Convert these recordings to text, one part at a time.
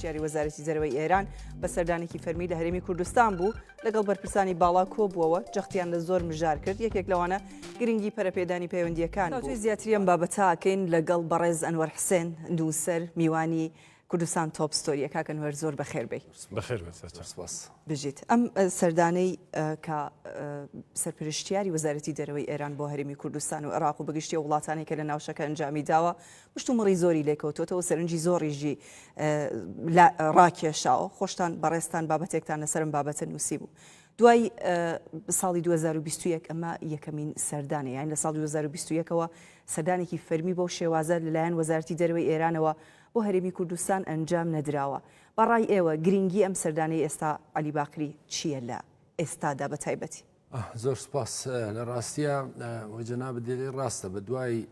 سەرپەرشتیاری وەزارەتی دەرەوەی ئێران بە سەردانێکی فەرمی لە هەرێمی کوردستان بوو لەگەڵ بەرپرسانی باڵا کۆبووەوە جەختیان لە زۆر مژار کرد یەکێک لەوانە گرنگی پەرەپێدانی پەیوەندیەکان بوو. زیاتری ئەم بابەتە ئاکەین لەگەڵ بەڕێز ئەنوەر حسێن نووسەر میوانی کوردستان تۆپ ستۆریە. کاک ئەنوەر زۆر بەخێر بێ. بەخێر بژیت. ئەم سەردانەی کە سەرپەرشتیاری وەزارەتی دەرەوەی ئێران بۆ هەرێمی کوردستان و عێراق و بەگشتی وڵاتانی کە لە ناوچەکە ئەنجامی داوە مشتومڕی زۆری لێکەوتوتەوە سەرنجی زۆریژی ڕاکێشاوە. خۆشتان بەڕێستان بابەتێکتان لەسەرم بابەتە نووسی بوو. دوای ساڵی 2021 ئەمە یەکەمین سەردانە، یان لە ساڵی 2021ەوە سەردانێکی فەرمی بۆ شێوازە لەلایەن وەزارەتی دەرەوەی ئێرانەوە بۆ هەرێمی کوردستان ئەنجام نەدراوە. بەڕای ئێوە گرنگی ئەم سەردانەی ئێستا عەلی باقری چییە لە ئێستادا بە تایبەتی؟ زۆر سپاس. لە ڕاستیە جەناب دێڵی ڕاستە بە دوای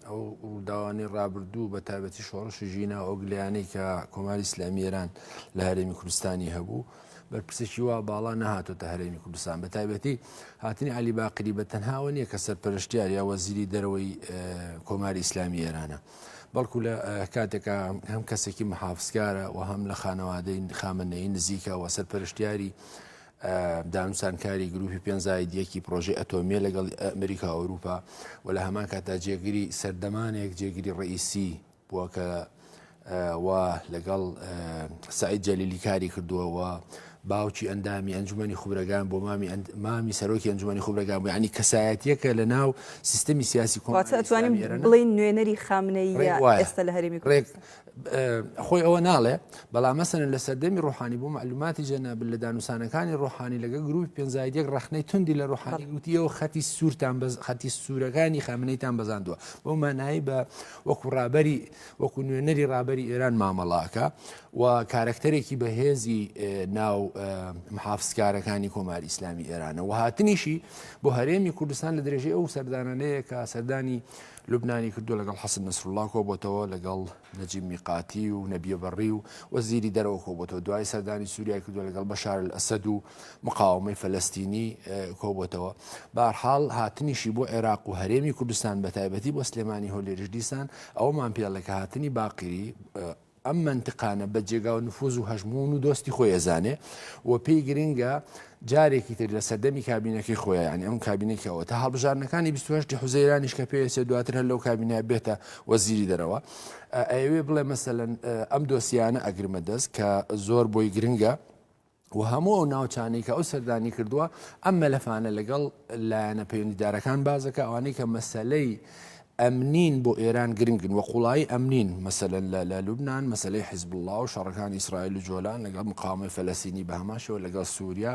ئەو ڕووداوانی ڕابردوو بە تایبەتی شۆڕشی ژینە ئەو گلیانەی کە کۆماری ئیسلامی ئێران لە هەرێمی کوردستانی هەبوو بەرپرسێکی وا باڵا نەهاتۆتە هەرێمی کوردستان. بە تایبەتی هاتنی عەلی باقری بە تەنهاوە نییە کە سەرپەرشتیار یا وەزیری دەرەوەی کۆماری ئیسلامی ئێرانە، بەڵکو لە کاتێکە هەم کەسێکی محافزکارە و هەم لە خانەوادەی خامنەیی نزیکە و سەرپەرشتیاری دانوسانکاری گروپی پێنجایەکی پرۆژەی ئەتۆمیە لەگەڵ ئەمریکا و ئەوروپا و لە هەمان کاتا جێگیری سەردەمانێک جێگیری ڕئیسی بووە کە و لەگەڵ سعید جەلیلی کاری کردووەوە باوکی ئەندامی ئەنجومەنی خوبرەکان بۆ مامی سەرۆکی ئەنجومەنی خوبرەکان بوو، ینی کەسایەتیەکە لە ناو سیستەمی سیاسی ئەتوانین بڵێین نوێنەری خامنەیی ئێستا لە هەرێمی کوردستان. خۆی ئەوە ناڵێ، بەڵام مەسەن لە سەردەمی ڕۆحانی بوو معلوماتی جەناب لە دانوسانەکانی ڕۆحانی لەگە گروپی پێنجایەک ڕەخنەی توندی لە ڕۆحانی گوتیەوە خەتی سوورەکانی خامنەیتان بەزاندووە بۆ مانایی بە وەکو نوێنەری ڕابەری ئێران مامەڵاکە و کارکتەرێکی بەهێزی ناو محافزکارەکانی کۆماری ئیسلامی ئێرانە و هاتنیشی بۆ هەرێمی کوردستان لە درێژەی ئەو سەردانانەیە کە سەردانی لوبنانی کردو لەگەڵ حەسن نەسروڵڵا کۆبووەتەوە لەگەڵ نەجیب میقاتی و نەبیە بەڕی و وەزیری دەرەوە کۆبووەتەوە. دوای سەردانی سووریا کردو لەگەڵ بەشار ئەسەد و مقاومەی فەلەستینی کۆبووەتەوە. بەهەرحاڵ هاتنیشی بۆ عێراق و هەرێمی کوردستان بە تایبەتی بۆ سلێمانی هۆلێرش دیسان ئەوەمان پێڵێ کە هاتنی باقری ئەم منتقانە بە جێگا و نفوز و هەژمون و دۆستی خۆی ئەزانێ و پێی گرنگە جارێکی تر لە سەردەمی کابینەکەی خۆیان، ینی ئەم کابینێکەوە تا هەڵبژارنەکانی 28 حوزەیرانیش کە پێویستە دواتر هەر لەو کابینە بێتە وەزیری دەرەوە. ئەوێ بڵێ مەسەلەن ئەم دۆسیانە ئەگرمە دەست کە زۆر بۆی گرنگە و هەموو ئەو ناوچانەی کە ئەو سەردانی کردووە ئەم مەلەفانە لەگەڵ لایەنە پەیوەندیدارەکان بازەکە ئەوانەی کە مەسەلەی ئەمنین بۆ ئێران گرنگن و قوڵایی ئەمنین مەسەلەن لە لوبنان مەسەلەی حیزب الله و شەڕەکانی ئیسرائیل و جۆلان لەگەڵ مقاومەی فەلەستینی بە هەماشەوە لەگەڵ سووریا.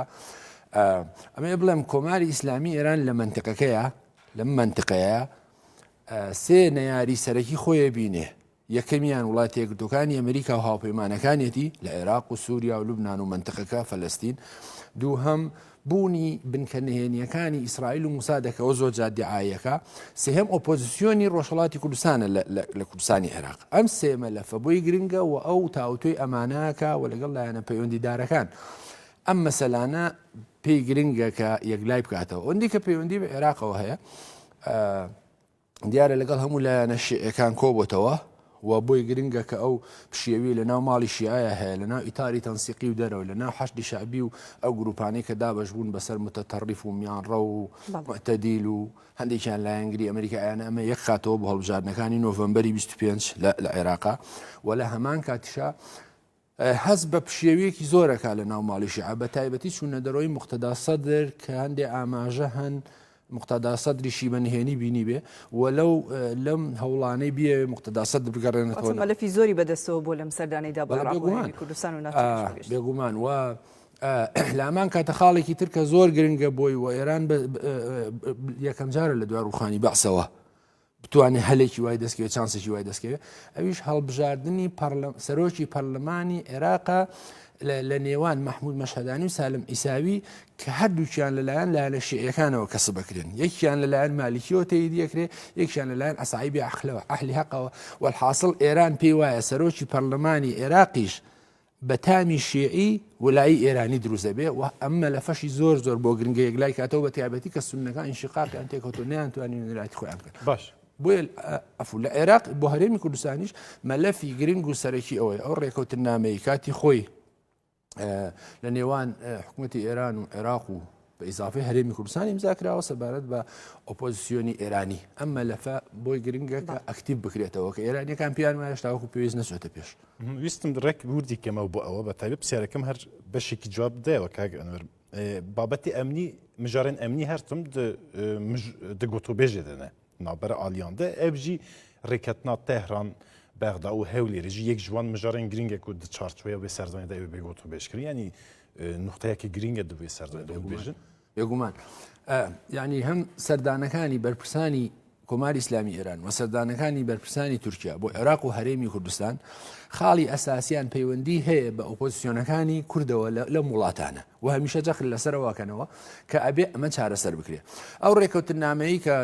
ئەمە بڵێم کۆماری ئیسلامی ئێران لە منتقەکەیە لەم منتقەیە سێ نەیاری سەرەکی خۆیە بینێ. یەکەمیان وڵاتی یەکگرتوەکانی ئەمریکا و هاوپەیمانەکانێتی لە عێراق و سووریا و لوبنان و منتقەکە فەلەستین. دووهەم بوونی بنکەنهێنیەکانی ئیسرائیل و موسادەکەەوە زۆر جادیعایەکە. سێهەم ئۆپۆزیسیۆنی ڕۆژهەڵاتی کوردستانە لە کوردستانی عێراق. ئەم سێ مەلەفە بۆی گرنگە و ئەو تاوتۆی ئەمانەکە و لەگەڵ لایەنە پەیوەندیدارەکان ئەم مەسەلانە پێی گرنگە کە یەکلای بکاتەوە. ئەوەندی کە پەیوەندی بە عێراقەوە هەیە دیارە لەگەڵ هەموو لایەنە شیعەکان کۆبووەتەوە و بۆی گرنگە کە ئەو پشێوی لە ناو ماڵی شیعەیە هەیە لە ناو ئیتاری تەنسیقی و دەرەوە لە ناو حەشدی شعبی و ئەو گروپانەی کە دابەش بوون بەسەر متەتەڕیف و میانڕە و معتەدیل و هەندێکیان لایەنگری ئەمریکایانە ئەمە یەک خاتەوە بۆ هەڵبژاردنەکانی نۆڤەمبەری 25 لە عێراقا و لە هەمان کاتیشا هەز بە پشێویەکی زۆرەکە لە ناو ماڵی شیعە بە تایبەتی چوونە دەرەوەی موقتەدا سەدر کە هەندێک ئاماژە هەن مقتدا سەدریشی بەنهێنی بینی بێ وەلەو لەم هەوڵانەی بێ مقتدا سەدر بگەڕێنێتەوە. مەلەفی زۆری بەدەستەوە بۆ لەم سەردانەیدا کوردستان و بێگومان و لە ئەمان کاتە خاڵێکی تر کە زۆر گرنگە بۆی و ئێران یەکەم جارە لە دوای ڕوخانی بەعسەوە بتوانێت هەلێکی وای دەستکەوێت چانسێکی وای دەستکەوێت. ئەویش هەڵبژاردننی سەرۆکی پەرلەمانی عێراقا لە نێوان مەحموود مەشهەدانی و سالم ئیساوی کە هەردووکیان لەلایەن لایەنە شیعەکانەوە کەسب بکرێن. یەکیان لەلایەن مالیکیەوە تەییدی ئەکرێ، یەکیان لەلایەن ئەسعیبی ئەحلی حەقەوە. والحاصل ئێران پێی وایە سەرۆکی پەرلەمانی عێراقیش بە تامی شیعی وڵایی ئێرانی دروزە بێ و ئەمە لە فەشی زۆر زۆر بۆ گرنگە یەکلای کاتەوە بە تایبەتی کە سوننەکان ئینشقاقیان تێکەوتۆ نەیانتوانین وڵاتی خۆیان بکەن. باش بۆیە ئەفو لە عێراق بۆ هەرێمی کوردستانیش مەلەفی گرنگ و سەرەکی ئەوەیە ئەو ڕێکەوتنامەی کاتی خۆی لە نێوان حکوومەتی ئێران و عێراق و بە ئیزافی هەرێمی کوردستانی امزاکراوە سەبارەت بە ئۆپۆزیسیۆنی ئێرانی ئەم مەلەفە بۆی گرنگە کە ئەکتیڤ بکرێتەوە کە ئێرانیەکان پیان وایە هێشتاوەکو پێویست نەچۆتە پێش. ویستم ڕێک وردی کەمە بۆ ئەوە بە تایبەت پرسیارەکەم هەر بەشێکی جواب بدەیەوە کاک ئەنوەر بابەتی ئەمنی مژارên ئەمنی هەرتم دگوتۆ بێژێ دەنە ناوبەرە ئالیاندە ئەبژی ڕێکەتنا تەهران بەغدا و هەولێرەژی یەک جوان مژارên گرنگێک و چارچوەیە بێ سەردانیدا ئەوێ بێگوتۆ بێژکردن ینی نقطەیەکی گرنگە دەبێ سەردانیدا بێژن بێگومان ینی هەم سەردانەکانی بەرپرسانی کۆماری ئیسلامی ئێران و سەردانەکانی بەرپرسانی تورکیا بۆ عێراق و هەرێمی کوردستان خاڵی ئەساسیان پەیوەندی هەیە بە ئۆپۆزیسیۆنەکانی کوردەوە لە وڵاتانە و هەمیشە جەخل لەسەرەوەکەنەوە کە ئەبێ ئەمە چارەسەر بکرێت. ئەو ڕێکەوتنامەیە کە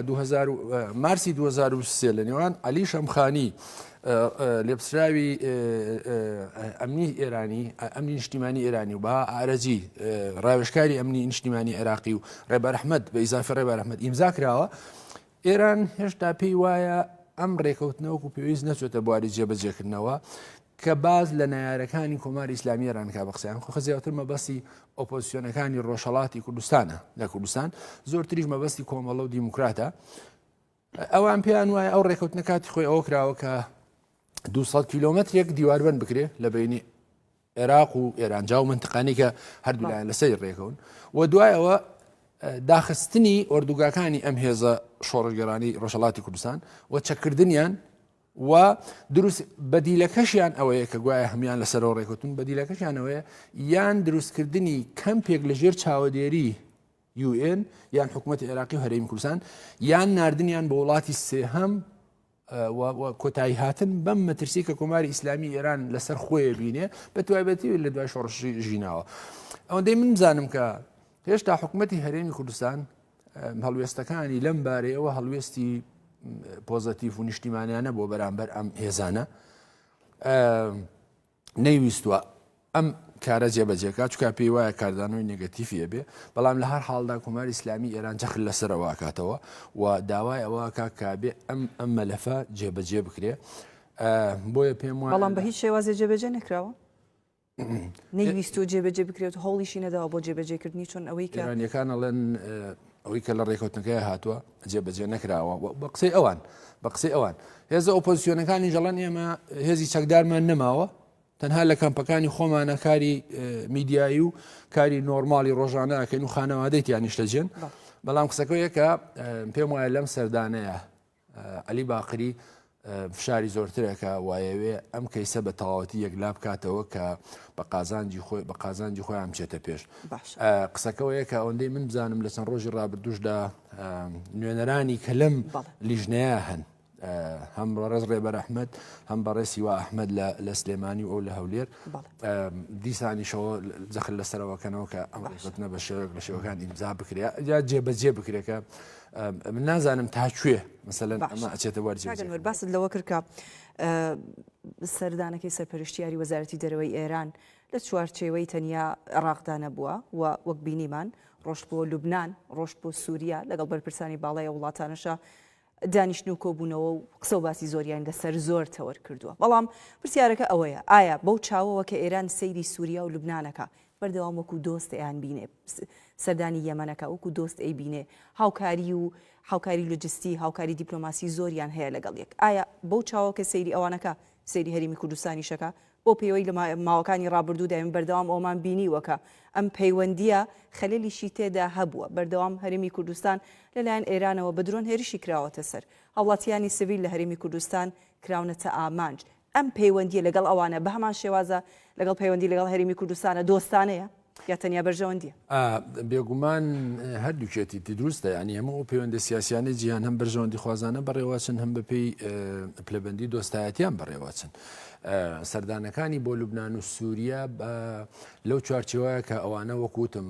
مارسی 2023 لە نێوان عەلی شەمخانی لێپسراوی ئەمنی ئێرانی ئەمنی نیشتیمانی ئێرانی و با ئارەجی ڕاوێژکاری ئەمنی نیشتیمانی عێراقی و ڕێبەر ئەحمەد بە ئیزافی ڕێبەر ئەحمەد ئیمزا کراوە ئێران هێشتا پێی وایە ئەم ڕێکەوتنەوەکو پێویست نەچێتە بواری جێبەجێکردنەوە کە باز لە نایارەکانی کۆماری ئیسلامی ئێران کا بە قسەیان خۆ خەزیاتر مەبەستی ئۆپۆزیسیۆنەکانی ڕۆژهەڵاتی کوردستانە لە کوردستان زۆرتریش مەبەستی کۆمەڵە و دیموکراتە ئەوان پێیان وایە ئەو ڕێکەوتنە کاتی خۆی ئەوە کراوە کە 200 کیلۆمەترێک دیواربەن بکرێ لە بینی عێراق و ئێرانجا و منتقانی کە هەردوولایەن لەسەر ڕێکەون و دوایەوە داخستنی ئۆردوگاکانی ئەم هێزە شۆڕژگەرانی ڕۆژهەڵاتی کوردستان و چەکردنیان و دروست بەدیلەکەشیان ئەوەیە کە گوایە هەمیان لەسەرەوە ڕێکەوتون بەدیلەکەشیان ئەوەیە یان دروستکردنی کەمپێک لەژێر چاوەدێری UN یان حکوومەتی عێراقی و هەرێمی کوردستان یان ناردنیان بە وڵاتی سێهەم کۆتایی هاتن بەم مەترسی کە کۆماری ئیسلامی ئێران لەسەر خۆیە بینێ بە توایبەتی لە دوای شۆڕشی ژیناوە. ئەوەندەی من بزانم کە هێشتا حکوومەتی هەرێمی کوردستان هەڵوێستەکانی لەم بارەیەوە هەڵوێستی پۆزەتیڤ و نیشتیمانیانە بۆ بەرامبەر ئەم هێزانە نەیویستووە ئەم کارە جێبەجێکات چکە پێی وایە کاردانەوەی نێگەتیڤە بێ بەڵام لە هەر حاڵدا کۆماری ئیسلامی ئێران جەخل لەسەرەوە کاتەوە و داوای ئەوە کابێ ئەم مەلەفە جێبەجێ بکرێ بۆیە پێم وایە بەڵام بە هیچ شێوازێ جێبەجێ نەکراوە نەیویست و جێبەجێ بکرێت هەوڵیشی نەداوە بۆ جێبەجێکردنی چۆن ئەوەی کە ئێرانیەکان ئەڵێن ئەوەی کە لە ڕێکەوتنەکەی هاتووە جێبەجێ نەکراوە بە قسەی ئەوان بە قسەی ئەوان هێزە ئۆپۆزیسیۆنەکانی جەڵەن ئێمە هێزی چەکدارمان نەماوە تەنها لە کەمپەکانی خۆمانە کاری میدیایی و کاری نۆرمالی ڕۆژانەکەین و خانەوادەیتیان نیشتەجێن بەڵام قسەکەیە کە پێم وایە لەم سەردانەیە عەلی باقری فشاری زۆرترێکە وایەوێ ئەم کەیسە بە تەواوەتی یەکلا بکاتەوە کە بە قازانجی خۆیان بچێتە پێش قسەکەوەیە کە ئەوەندەی من بزانم لە چەند ڕۆژی ڕابردوشدا نوێنەرانی کە لەم لیژنەیە هەن هەم ڕێز ڕێبەر ئەحمەد هەم بەڕێسی وا ئەحمەد لە سلێمانی و ئەو لە هەولێر دیسانیشەوە جەخل لەسەرەوەکەنەوە کە ئەم ڕێکەوتنە بە شێوەیەک لە شێوەکان ئیمزا بکرێ یا جێبەجێ بکرێکە من نازانم تاکوێ مەسەلەن ئەمە ئەچێتە وەرجێ باست لەوە کردکە سەردانەکەی سەرپەرشتیاری وەزارەتی دەرەوەی ئێران لە چوارچێوەی تەنیا عێراقدا نەبووە و وەک بینیمان ڕۆشت بۆ لوبنان ڕۆشت بۆ سووریا لەگەڵ بەرپرسانی باڵای وڵاتانەشە دانیشتن و کۆبوونەوە و قسە و باسی زۆریان لەسەر زۆر تەوەر کردووە بەڵام پرسیارەکە ئەوەیە ئایا بەو چاوەوە کە ئێران سەیری سووریا و لوبنانەکە بەردەوام وەکو دۆست ئەیان بینێ سەردانی یەمەنەکە وەکو دۆست ئەی بینێ هاوکاری و هاوکاری لۆجستی هاوکاری دیپلۆماسی زۆریان هەیە لەگەڵ یەک ئایا بەو چاوە کە سەیری ئەوانەکە سەیری هەرێمی کوردستانی شەکە بۆ پەیوەی لە ماوەکانی ڕابردوو دایم بەردەوام ئەومان بینیوەکە ئەم پەیوەندیە خەلەلیشی تێدا هەبووە بەردەوام هەرێمی کوردستان لەلایەن ئێرانەوە بە درۆن هێرشی کراوەتە سەر هەوڵاتیانی سڤیل لە هەرێمی کوردستان کراونەتە ئامانج ئەم پەیوەندیە لەگەڵ ئەوانە بە هەمان شێوازە لەگەڵ پەیوەندی لەگەڵ هەرێمی کوردستانە دۆستانەیە یا تەنیا بەرژەوەندیە بێگومان هەردووکێتی دروستە ینی هەموو پەیوەندی سیاسیانی جیهان هەم بەرژەوەندی خوازانە بەڕێواچن هەم بەپێی پلەبەندی دۆستایەتیان بەڕێواچن سەردانەکانی بۆ لوبنان و سووریا لەو چوارچێوەیە کە ئەوانە وەکوتم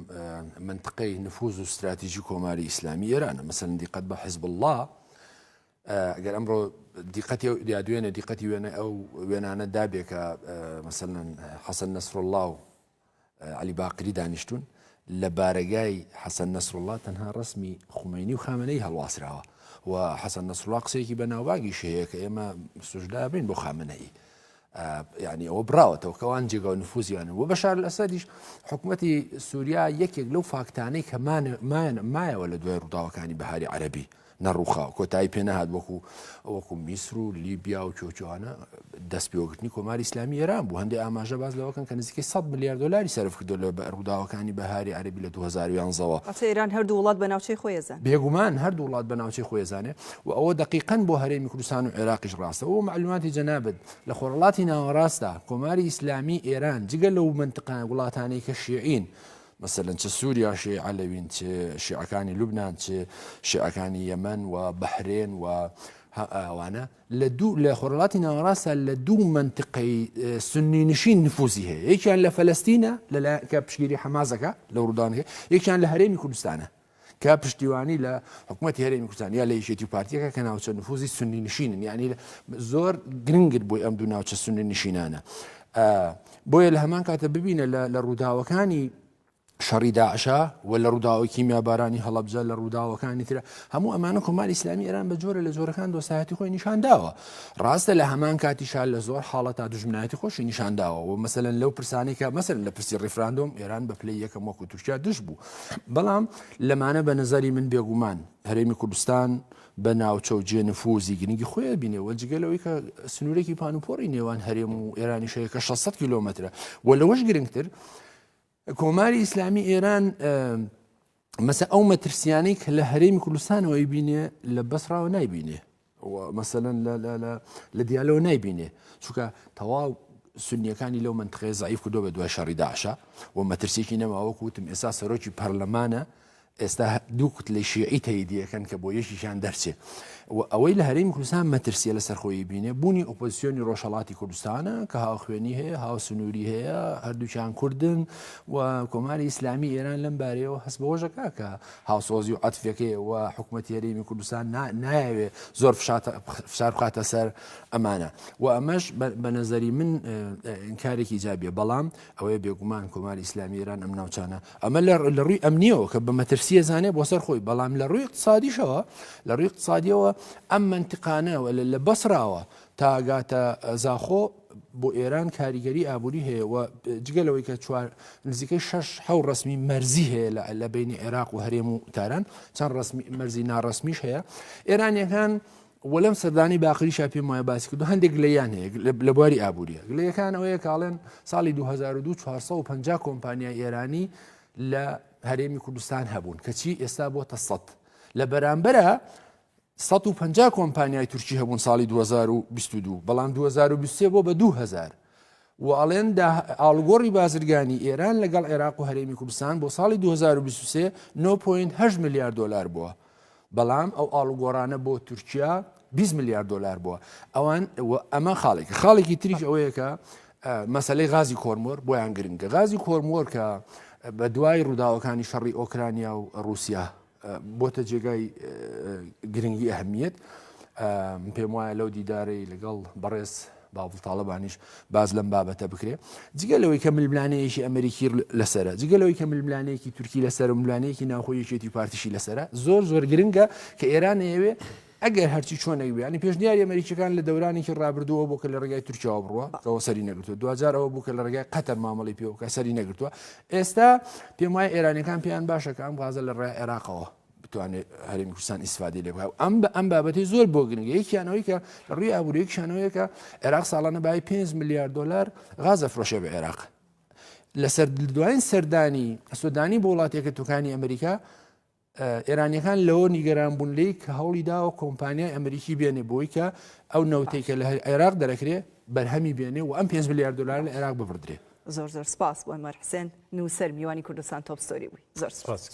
منطقەی نفوذ و استراتیژی کۆماری ئیسلامی ئێرانە مەسەلەن دیقەت بە حیزب الله ئەگەر ئەمڕۆ دیقەتی دیادوێنە دیقەتی وێنە ئەو وێنانە دابێکە مەسەلەن حەسەن نەسڕڵڵاه و عەلی باقری دانیشتون لە بارەگای حەسەن نەسڕڵڵاه تەنها ڕسمی خومەینی و خامنەی هەڵواسراوە و حەسەن نەسروڵڵا قسەیەکی بەناوبانگیش هەیە کە ئێمە سوژدا بین بۆ خامنەئی یعنی ئەوە براوەتەوە کەوان جێگا و نفوزیانن و بەشار الئەسەدیش حکوومەتی سووریا یەکێک لەو فاکتانەی کە مایەوە لە دوای ڕووداوەکانی بەهاری عەرەبی نەڕووخاو کۆتایی پێ نەهات وەکو میسر و لیبیا و کۆچوانە دەست پێوەگرتنی کۆماری ئیسلامی ئێران بوو هەندێک ئاماژە باز لەوەکەن کە نزیکەی 100 میلیارد دلاری سەرف کردو لە ڕووداوەکانی بەهاری عەرەبی لە 2011ەوە ئێران هەردوو وڵات بەناوچەی خۆی ئەزان بێگومان هەردوو وڵات بەناوچەی خۆی ئەزانێ و ئەوە دقیقاً بۆ هەرێمی کوردستان و عێراقیش ڕاستە و معلوماتی جەنابەت لە خۆرهڵاتی ناوەڕاستە کۆماری ئیسلامی ئێران جگە لەو منطقە وڵاتانەی کە شیعین مثلا چه سووریا شیع علەوین چه شیعەکانی لوبنان چه شیعەکانی یەمەن و بەحرێن و ئەوانە لە خۆرهڵاتی ناوەڕاستە لە دوو منطقەی سنی نشین نفوزی هەیە یەکیان لە فەلەستینە کە پشگیری حەمازەکە لە ڕووداوەکە یەکیان لە هەرێمی کوردستانە کە پشتیوانی لە حکوومەتی هەرێمی کوردستان یا لە یەکێتی پارتیەکە کە ناوچە نفوزی سنی نشینن یعنی زۆر گرنگت بۆی ئەم دوو ناوچە سنی نشینانە بۆیە لە هەمان کاتە ببینە لە ڕووداوەکانی شەڕی داعشا و لە ڕووداوی کیمیابارانی هەڵەبجە لە ڕووداوەکانی ترە هەموو ئەمانە کۆماری ئیسلامی ئێران بە جۆرە لە جۆرەکان دۆسایەتی خۆی نیشانداوە ڕاستە لە هەمان کاتیشان لە زۆر حاڵەتا دوژمنایەتی خۆشی نیشانداوە و مەسەلەن لەو پرسانێکە مەسەلەن لە پرسی ڕیفراندۆم ئێران بە پلەی یەکەم وەکو تورکیا دژ بوو بەڵام لەمانە بە نەزەری من بێگومان هەرێمی کوردستان بە ناوچە و جێ نفوزی گرنگی خۆی بینێەوە جگەلەوەی کە سنوورێکی پانوپۆڕی نێوان هەرێم و ئێرانی شەیەکە 600 کیلۆمەترە و لەوەش گرنگتر کۆماری ئیسلامی ئێران مەسە ئەو مەترسیانەی کە لە هەرێمی کوردستانەوەی بینێ لە بەسراوە نایبینێ مەسەلەن لە دیالەوە نایبینێ چونکە تەواو سنیەکانی لەو منطقەیە زەعیف کردۆ بە دوای شەڕی داعشا و مەترسێکی نەماوە وتم ئێستا سەرۆکی پەرلەمانە ئێستا دوو کتلەی شیعی تەیدیەکەن کە بۆ یەکیشان دەرچێ و ئەوەی لە هەرێمی کوردستان مەترسیە لەسەر خۆی بینێ بوونی ئۆپۆزیسیۆنی ڕۆژهەڵاتی کوردستانە کە هاوخوێنی هەیە هاو سنووری هەیە هەردووچیان کوردن و کۆماری ئیسلامی ئێران لەم بارەیەوە هەست بەوەژەکە کە هاوسۆزی و عەتفەکەی و حکوومەتی هەرێمی کوردستان نایەوێ زۆر فشار بخاتە سەر ئەمانە و ئەمەش بە نەزەری من ئینکارێکی ئیجابیە بەڵام ئەوەیە بێگومان کۆماری ئیسلامی ئێران ئەم ناوچانە ئەمە لە ڕووی ئەمنیەوە کە بە مەترسیە زانێ بۆ سەر خۆی بەڵام لە ڕووی اقتصادیشەوە لە ڕووی اقتصادیەوە ئەم منطقانەوە لە بەسراوە تاگاتە زاخۆ بۆ ئێران کاریگەری ئابووری هەیە و جگەلەوەی کە چوار نزیکەی 6 ڕسمی مەرزی هەیە لە بینی عێراق و هەرێم و تاران چەند مەرزی ناڕسمیش هەیە ئێرانیەکان وەلەم سەردانی باقیشا پێم وایە باسی کردو هەندێک گلەیان هەیە لە بواری ئابووریە گلەیەکان ئەوەیە کاڵێن ساڵی 2002 450 کۆمپانیای ئێرانی لە هەرێمی کوردستان هەبوون کەچی ئێستا بۆتە 100 لە بەرامبەرە 150 کۆمپانیای تورکی هەبوون ساڵی 2022 بەڵام 2023 بۆ بە 2000 و ئەڵێن ئاڵگۆڕی بازرگانی ئێران لەگەڵ عێراق و هەرێمی کوردستان بۆ ساڵی 2023 9.8 میلیارد دلار بووە بەڵام ئەو ئاڵگۆڕانە بۆ تورکیا 20 میلیارد دلار بووە ئەوان ئەمە خاڵێکی تریش ئەوەیە کە مەسەلەی غازی کۆرمۆر بۆیان گرنگە غازی کۆرمۆر کە بە دوای ڕووداوەکانی شەڕی ئۆکرانیا و رووسیا بۆتە جێگای گرنگی ئەهمیەت پێم وایە لەو دیدارەی لەگەڵ بەڕێز باڵ تاڵەبانیش باز لەم بابەتە بکرێ جگەلەوەی کە ململانەیەکی ئەمریکی لەسرە جگەلەوەی کە ململانەیەکی تورکی لەسەر و ملانەیەکی ناوخۆی یەکێتی پارتیشی لەسرە زۆر گرنگە کە ئێران ئەوێ ئەگەر هەرچی چۆنەی بیانی پێشنیاری ئەمریکیەکان لە دەورانێکی ڕابردووە بۆ کە لە ڕێگای تورکیاوە بڕوە کەەوە سەری نەگرتووە دوجارەوە بوو کە لە ڕێگای قەتەر مامەڵی پێوە سەری نەگرتووە ئێستا پێم وایە ئێرانیەکان پێیان باشە کە ئەم غازە لە ڕێی عێراقەوە بتوانێت هەرێمی کوردستان ئیسفادەی لێ بکات ئەم بابەتی زۆر بۆ گرنگە یەکیانەوەی کە ڕووی ئابووریەکیانەوەیە کە عێراق ساڵانە بای 5 میلیارد دلار غازە فرۆشە بە عێراق لەسەر دوایین سەردانی سودانی بۆ وڵاتێکە توکانی ئەمریکا ئێرانیەکان لەوە نیگەران بوون لی کە هەوڵی داوە کۆمپانیای ئەمریکی بێنێ بۆی کە ئەو نەوتەی کە لە عێراق دەرەکرێ بەرهەمی بێنێ و ئەم 5 میلیارد دلار لە عێراق ببردرێ زۆر سپاس بۆ ئەمەر حسێن نووسەر میوانی کوردستان تۆپ ستۆری بووی زۆر سپاس.